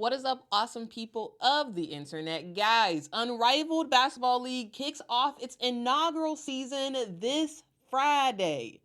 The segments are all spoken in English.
What is up, awesome people of the internet? Guys, Unrivaled Basketball League kicks off its inaugural season this Friday.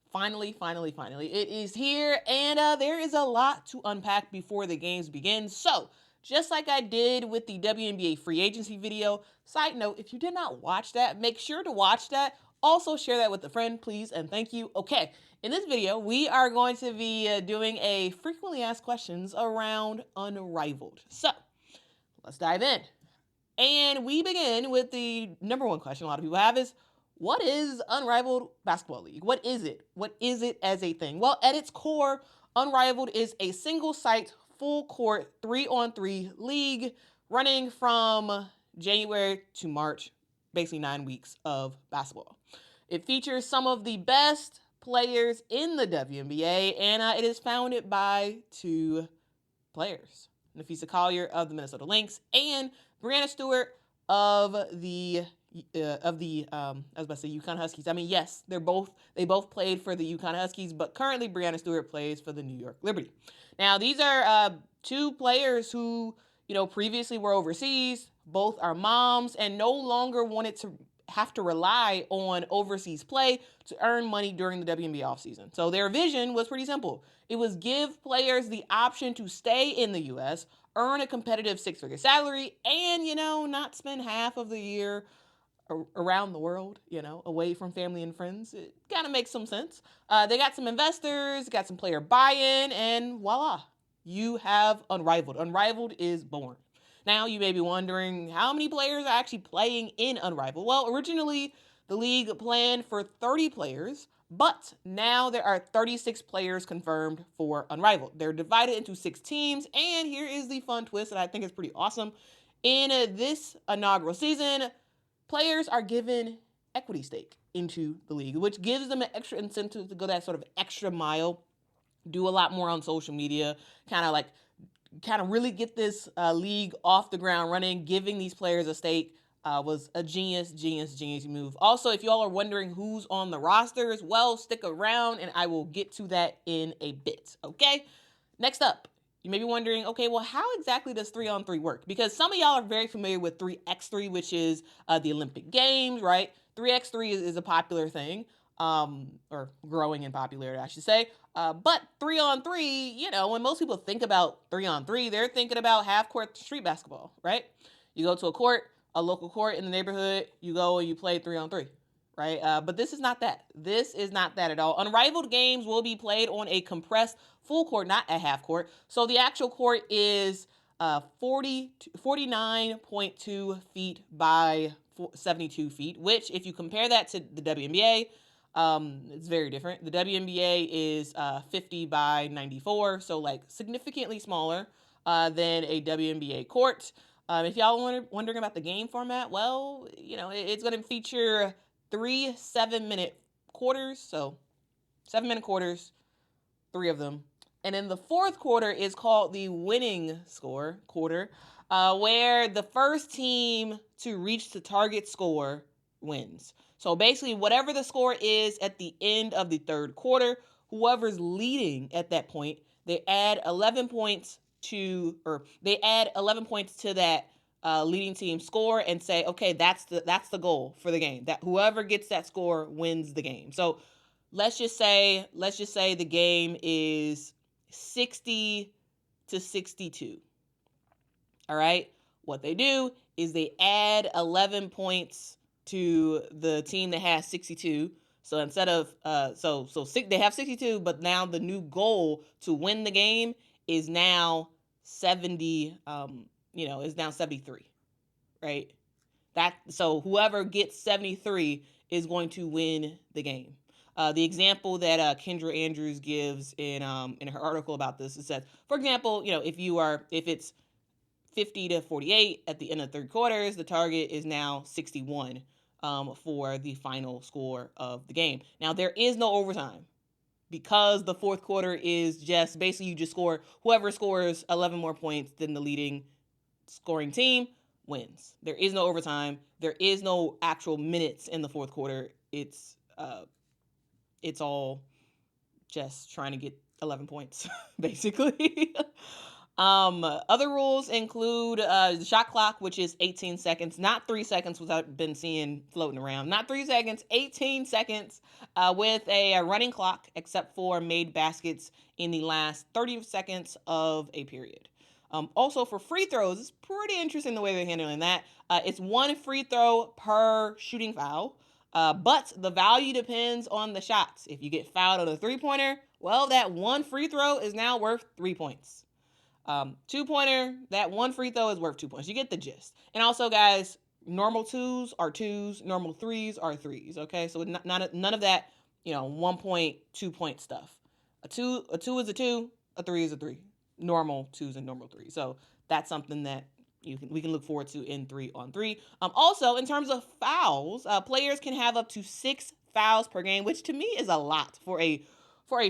Finally, it is here, and there is a lot to unpack before the games begin. So, just like I did with the WNBA free agency video, side note, if you did not watch that, make sure to watch that. Also, share that with a friend, please, and thank you. Okay, in this video, we are going to be doing a frequently asked questions around Unrivaled. So, let's dive in. And we begin with the number one question a lot of people have is, what is Unrivaled Basketball League? What is it? What is it as a thing? Well, at its core, Unrivaled is a single-site, full-court, 3-on-3 league running from January to March, basically 9 weeks of basketball. It features some of the best players in the WNBA, and it is founded by two players. Nafisa Collier of the Minnesota Lynx and Brianna Stewart of the UConn Huskies. I mean, yes, they both played for the UConn Huskies, but currently Brianna Stewart plays for the New York Liberty. Now, these are two players who, previously were overseas. Both are moms and no longer wanted to have to rely on overseas play to earn money during the WNBA offseason. So their vision was pretty simple. It was give players the option to stay in the U.S., earn a competitive six-figure salary, and, not spend half of the year around the world, away from family and friends. It kind of makes some sense. They got some investors, got some player buy-in, and voila, you have Unrivaled. Unrivaled is born. Now, you may be wondering how many players are actually playing in Unrivaled. Well, originally, the league planned for 30 players, but now there are 36 players confirmed for Unrivaled. They're divided into 6 teams, and here is the fun twist that I think is pretty awesome. In this inaugural season, players are given equity stake into the league, which gives them an extra incentive to go that sort of extra mile, do a lot more on social media, kind of really get this league off the ground running. Giving these players a stake was a genius move. Also, if y'all are wondering who's on the rosters, well, stick around and I will get to that in a bit, okay? Next up, you may be wondering, okay, well, how exactly does 3-on-3 work? Because some of y'all are very familiar with 3x3, which is the Olympic Games, right? 3x3 is a popular thing, or growing in popularity, I should say. But 3-on-3, when most people think about 3-on-3, they're thinking about half-court street basketball, right? You go to a local court in the neighborhood, you go and you play 3-on-3. Right? But this is not that. This is not that at all. Unrivaled games will be played on a compressed full court, not a half court. So the actual court is 49.2 feet by 72 feet, which if you compare that to the WNBA, it's very different. The WNBA is 50 by 94, so significantly smaller than a WNBA court. If y'all are wondering about the game format, well, it's going to feature 3 7-minute quarters, so 7-minute quarters, 3 of them. And then the fourth quarter is called the winning quarter, where the first team to reach the target score wins. So basically, whatever the score is at the end of the third quarter, whoever's leading at that point, they add 11 points to that leading team score and say, okay, that's the goal for the game. That whoever gets that score wins the game. So let's just say the game is 60-62. All right. What they do is they add 11 points to the team that has 62. So instead of they have 62, but now the new goal to win the game is now 70. Is now 73, right? So whoever gets 73 is going to win the game. The example that Kendra Andrews gives in her article about this is that, for example, if it's 50-48 at the end of third quarters, the target is now 61 for the final score of the game. Now there is no overtime, because the fourth quarter is just basically you just score, whoever scores 11 more points than the leading scoring team wins. There is no overtime. There is no actual minutes in the fourth quarter. It's all just trying to get 11 points, basically. Other rules include the shot clock, which is 18 seconds, not 3 seconds, which I've been seeing floating around. Not 3 seconds, 18 seconds with a running clock, except for made baskets in the last 30 seconds of a period. Also, for free throws, it's pretty interesting the way they're handling that. It's 1 free throw per shooting foul, but the value depends on the shots. If you get fouled on a three-pointer, well, that 1 free throw is now worth 3 points. 2-pointer, that 1 free throw is worth 2 points. You get the gist. And also, guys, normal 2s are 2s, normal 3s are 3s. Okay, so none of that, 1 point, 2 point stuff. A two is a 2, a 3 is a 3. Normal 2s and normal 3s. So that's something that we can look forward to in 3-on-3. Also, in terms of fouls, players can have up to 6 fouls per game, which to me is a lot for a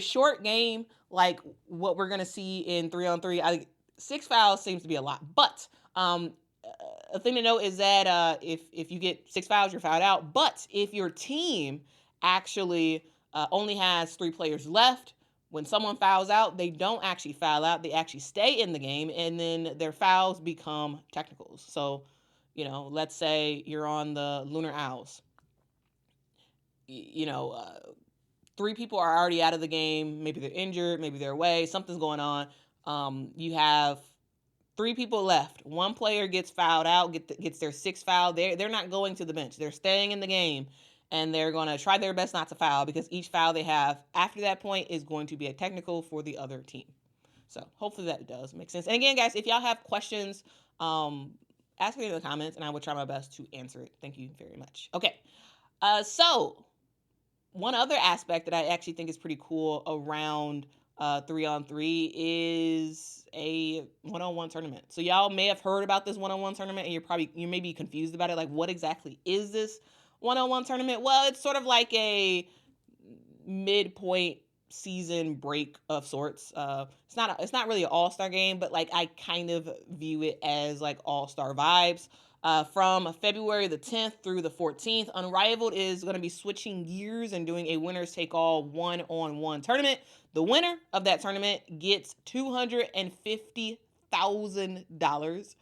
short game like what we're going to see in 3-on-3. 6 fouls seems to be a lot. But a thing to note is that if you get 6 fouls, you're fouled out. But if your team actually only has 3 players left, when someone fouls out, they don't actually foul out. They actually stay in the game, and then their fouls become technicals. So, let's say you're on the Lunar Owls. 3 people are already out of the game. Maybe they're injured. Maybe they're away. Something's going on. You have 3 people left. 1 player gets fouled out, gets their 6th foul. They're not going to the bench. They're staying in the game, and they're going to try their best not to foul because each foul they have after that point is going to be a technical for the other team. So hopefully that does make sense. And again, guys, if y'all have questions, ask me in the comments, and I will try my best to answer it. Thank you very much. Okay, so one other aspect that I actually think is pretty cool around 3-on-3 is a one-on-one tournament. So y'all may have heard about this one-on-one tournament, and you may be confused about it. Like, what exactly is this one-on-one tournament? Well, it's sort of like a midpoint season break of sorts. It's not really an all-star game, but like I kind of view it as like all-star vibes. From February the 10th through the 14th, Unrivaled is going to be switching gears and doing a winners take all one-on-one tournament. The winner of that tournament gets $250,000,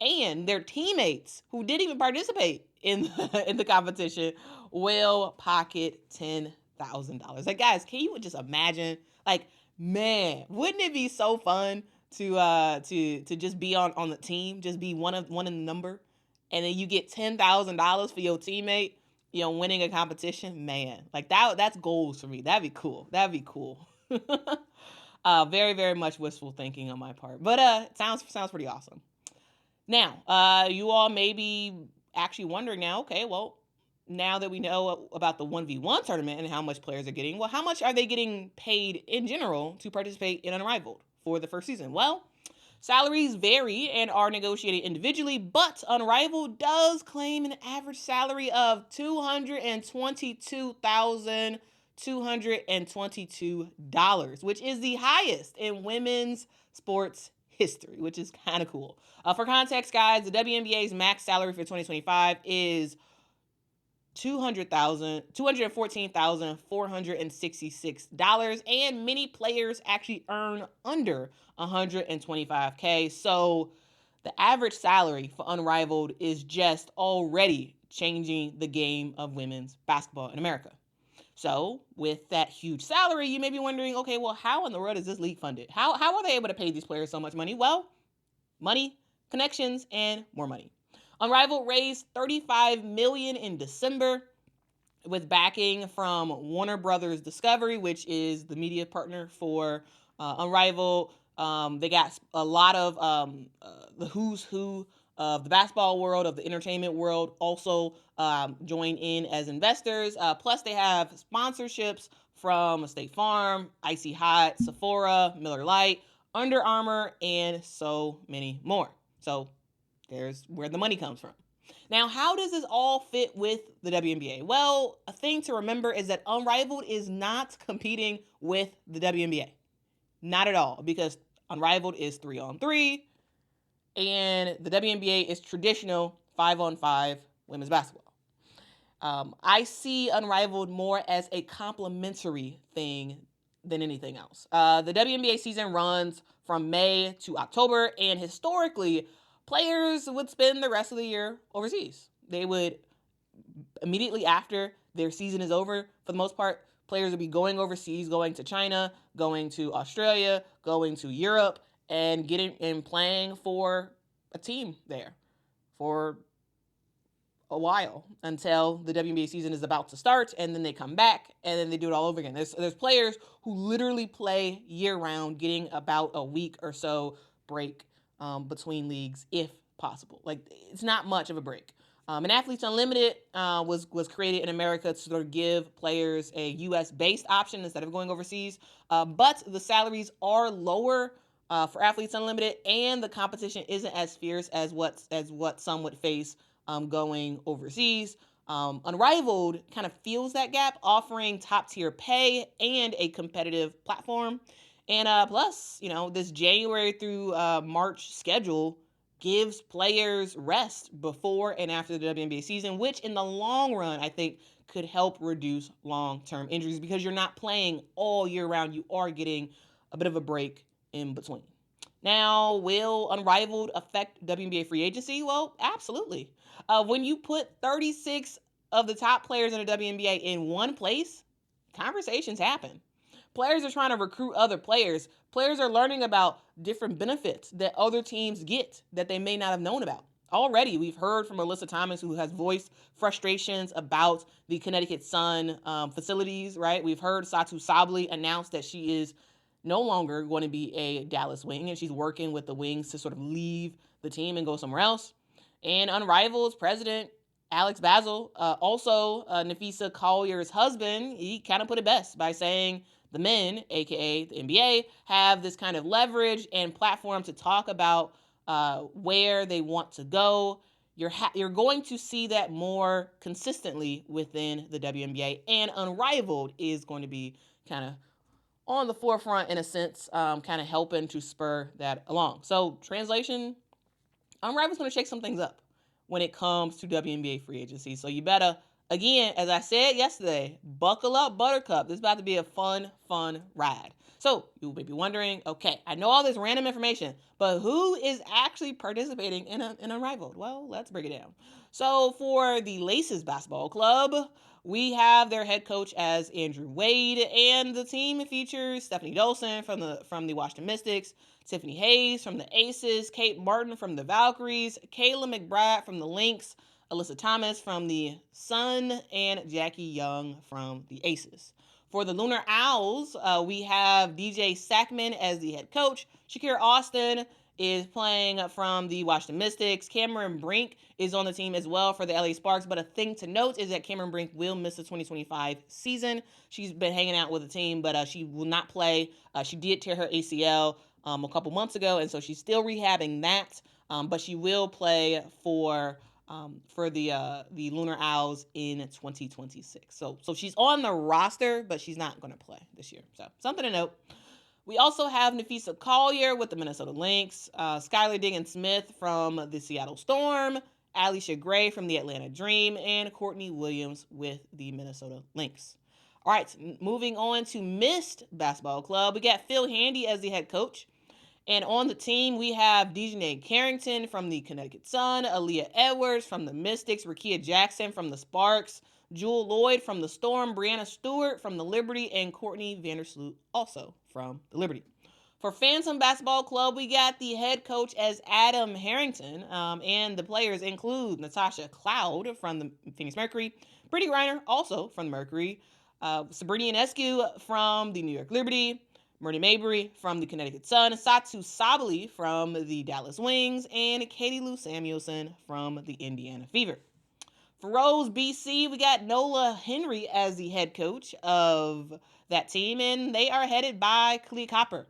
and their teammates who didn't even participate in the competition will pocket $10,000. Like, guys, can you just imagine? Like, man, wouldn't it be so fun to just be on the team, just be one in the number? And then you get $10,000 for your teammate, winning a competition. Man, like that's goals for me. That'd be cool. Very, very much wishful thinking on my part, but it sounds pretty awesome. Now, you all may be actually wondering now, okay, well, now that we know about the 1v1 tournament and how much players are getting, well, how much are they getting paid in general to participate in Unrivaled for the first season? Well, salaries vary and are negotiated individually, but Unrivaled does claim an average salary of $222,222, which is the highest in women's sports history, which is kind of cool. For context, guys, the WNBA's max salary for 2025 is $214,466, and many players actually earn under $125K. So the average salary for Unrivaled is just already changing the game of women's basketball in America. So with that huge salary, you may be wondering, okay, well, how in the world is this league funded? How are they able to pay these players so much money? Well, money, connections, and more money. Unrivaled raised $35 million in December with backing from Warner Brothers Discovery, which is the media partner for Unrivaled. They got a lot of the who's who of the basketball world, of the entertainment world, also join in as investors. Plus, they have sponsorships from State Farm, Icy Hot, Sephora, Miller Lite, Under Armour, and so many more. So there's where the money comes from. Now, how does this all fit with the WNBA? Well, a thing to remember is that Unrivaled is not competing with the WNBA. Not at all, because Unrivaled is 3-on-3, and the WNBA is traditional 5-on-5 women's basketball. I see Unrivaled more as a complementary thing than anything else. The WNBA season runs from May to October, and historically, players would spend the rest of the year overseas. They would, immediately after their season is over, for the most part, players would be going overseas, going to China, going to Australia, going to Europe, and getting and playing for a team there for a while until the WNBA season is about to start, and then they come back and then they do it all over again. There's players who literally play year round, getting about a week or so break between leagues if possible. Like, it's not much of a break. And Athletes Unlimited was created in America to sort of give players a U.S. based option instead of going overseas. But the salaries are lower for Athletes Unlimited, and the competition isn't as fierce as what some would face going overseas. Unrivaled kind of fills that gap, offering top tier pay and a competitive platform. And plus, this January through March schedule gives players rest before and after the WNBA season, which in the long run, I think, could help reduce long-term injuries because you're not playing all year round. You are getting a bit of a break in between. Now, will Unrivaled affect WNBA free agency? Well, absolutely. When you put 36 of the top players in the WNBA in one place, conversations happen. Players are trying to recruit other players. Players are learning about different benefits that other teams get that they may not have known about. Already, we've heard from Alyssa Thomas, who has voiced frustrations about the Connecticut Sun facilities, right? We've heard Satou Sabally announce that she is no longer going to be a Dallas Wing, and she's working with the Wings to sort of leave the team and go somewhere else. And Unrivaled's president, Alex Basil, also Nafisa Collier's husband, he kind of put it best by saying the men, aka the NBA, have this kind of leverage and platform to talk about where they want to go. You're going to see that more consistently within the WNBA, and Unrivaled is going to be kind of on the forefront in a sense, kind of helping to spur that along. So, translation, Unrivaled's going to shake some things up when it comes to WNBA free agency. So you better, again, as I said yesterday, buckle up, Buttercup. This is about to be a fun ride. So you may be wondering, okay, I know all this random information, but who is actually participating in Unrivaled? Well, let's break it down. So for the Laces Basketball Club, we have their head coach as Andrew Wade, and the team features Stephanie Dolson from the Washington Mystics, Tiffany Hayes from the Aces, Kate Martin from the Valkyries, Kayla McBride from the Lynx, Alyssa Thomas from the Sun, and Jackie Young from the Aces. For the Lunar Owls, we have DJ Sackman as the head coach. Shakira Austin is playing from the Washington Mystics. Cameron Brink is on the team as well for the LA Sparks, but a thing to note is that Cameron Brink will miss the 2025 season. She's been hanging out with the team, but she will not play. She did tear her ACL a couple months ago, and so she's still rehabbing that, but she will play for the Lunar Owls in 2026. So she's on the roster, but she's not going to play this year. So something to note. We also have Nafisa Collier with the Minnesota Lynx, Skylar Diggins-Smith from the Seattle Storm, Alicia Gray from the Atlanta Dream, and Courtney Williams with the Minnesota Lynx. All right, moving on to Mist Basketball Club. We got Phil Handy as the head coach. And on the team, we have Dejanay Carrington from the Connecticut Sun, Aaliyah Edwards from the Mystics, Rakia Jackson from the Sparks, Jewel Lloyd from the Storm, Brianna Stewart from the Liberty, and Courtney Vandersloot also from the Liberty. For Phantom Basketball Club, we got the head coach as Adam Harrington, and the players include Natasha Cloud from the Phoenix Mercury, Brittany Griner also from the Mercury, Sabrina Ionescu from the New York Liberty, Myrna Mabry from the Connecticut Sun, Satou Sabally from the Dallas Wings, and Katie Lou Samuelson from the Indiana Fever. For Rose BC, we got Nola Henry as the head coach of that team, and they are headed by Kalia Copper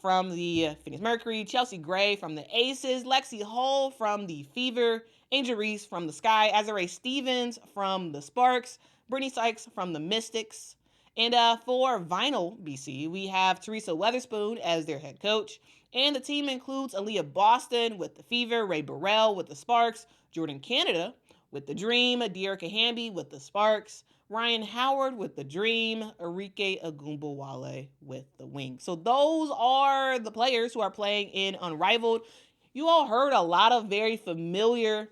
from the Phoenix Mercury, Chelsea Gray from the Aces, Lexi Hull from the Fever, Angel Reese from the Sky, Azare Stevens from the Sparks, Brittany Sykes from the Mystics. And for Vinyl BC, we have Teresa Weatherspoon as their head coach. And the team includes Aaliyah Boston with the Fever, Ray Burrell with the Sparks, Jordan Canada with the Dream, Dearica Hamby with the Sparks, Ryan Howard with the Dream, Arike Agumbawale with the Wing. So those are the players who are playing in Unrivaled. You all heard a lot of very familiar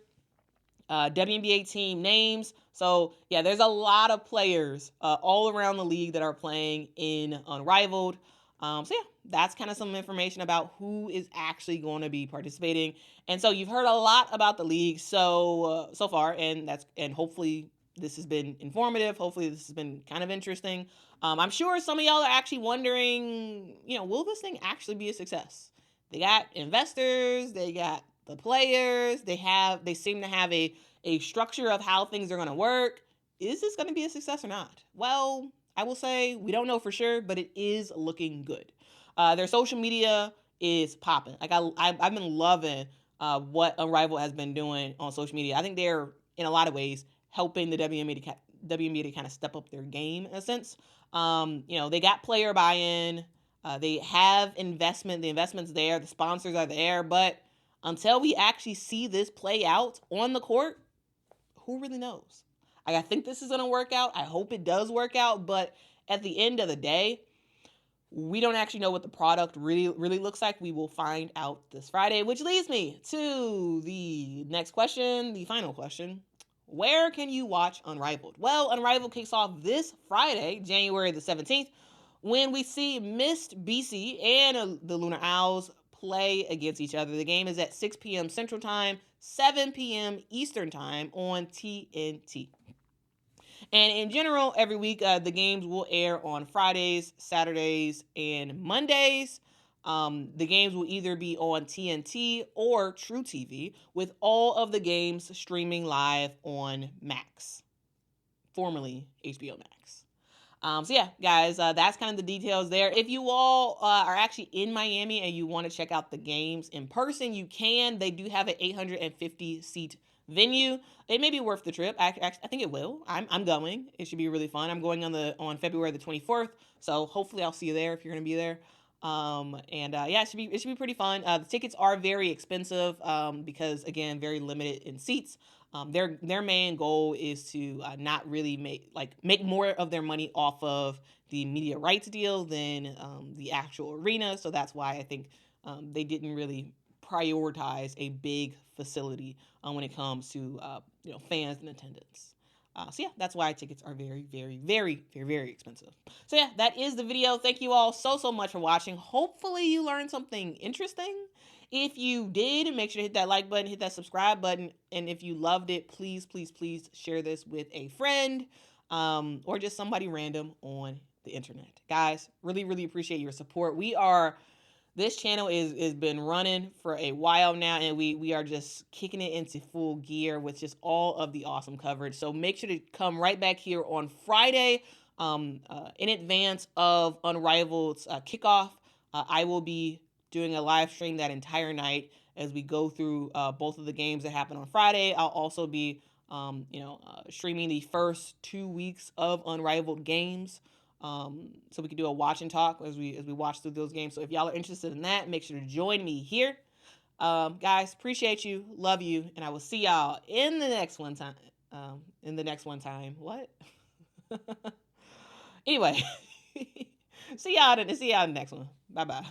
WNBA team names. So yeah, there's a lot of players all around the league that are playing in Unrivaled. So yeah, that's kind of some information about who is actually going to be participating. And so you've heard a lot about the league so far, and hopefully this has been informative. Hopefully this has been kind of interesting. I'm sure some of y'all are actually wondering, will this thing actually be a success? They got investors, they got the players, they seem to have a structure of how things are going to work. Is this going to be a success or not? Well, I will say we don't know for sure, but it is looking good. Their social media is popping. Like I've been loving what Unrivaled has been doing on social media. I think they're in a lot of ways helping the WNBA to kind of step up their game in a sense. They got player buy-in. They have investment. The investment's there. The sponsors are there. But until we actually see this play out on the court, who really knows? I think this is going to work out. I hope it does work out. But at the end of the day, we don't actually know what the product really looks like. We will find out this Friday, which leads me to the next question, the final question. Where can you watch Unrivaled? Well, Unrivaled kicks off this Friday, January the 17th, when we see Mist BC and the Lunar Owls play against each other. The game is at 6 p.m. Central Time, 7 p.m. Eastern Time on TNT. And in general, every week, the games will air on Fridays, Saturdays, and Mondays. The games will either be on TNT or TruTV, with all of the games streaming live on Max, formerly HBO Max. So yeah, guys, that's kind of the details there. If you all are actually in Miami and you want to check out the games in person, you can. They do have an 850 seat venue. It may be worth the trip. I think it will. I'm going. It should be really fun. I'm going on February the 24th. So hopefully I'll see you there if you're gonna be there. Yeah, it should be pretty fun. The tickets are very expensive because again, very limited in seats. Their main goal is to not really make more of their money off of the media rights deal than the actual arena. So that's why I think they didn't really prioritize a big facility when it comes to fans and attendance. So yeah, that's why tickets are very, very, very, very, very expensive. So yeah, that is the video. Thank you all so much for watching. Hopefully you learned something interesting. If you did, make sure to hit that like button, hit that subscribe button. And if you loved it, please share this with a friend or just somebody random on the internet. Guys, really appreciate your support. This channel is been running for a while now, and we are just kicking it into full gear with just all of the awesome coverage. So make sure to come right back here on Friday in advance of Unrivaled's kickoff. I will be doing a live stream that entire night as we go through both of the games that happen on Friday. I'll also be streaming the first 2 weeks of Unrivaled games. So we can do a watch and talk as we watch through those games. So if y'all are interested in that, make sure to join me here. Guys, appreciate you, love you, and I will see y'all in the next one time. What? Anyway, see y'all in the next one. Bye.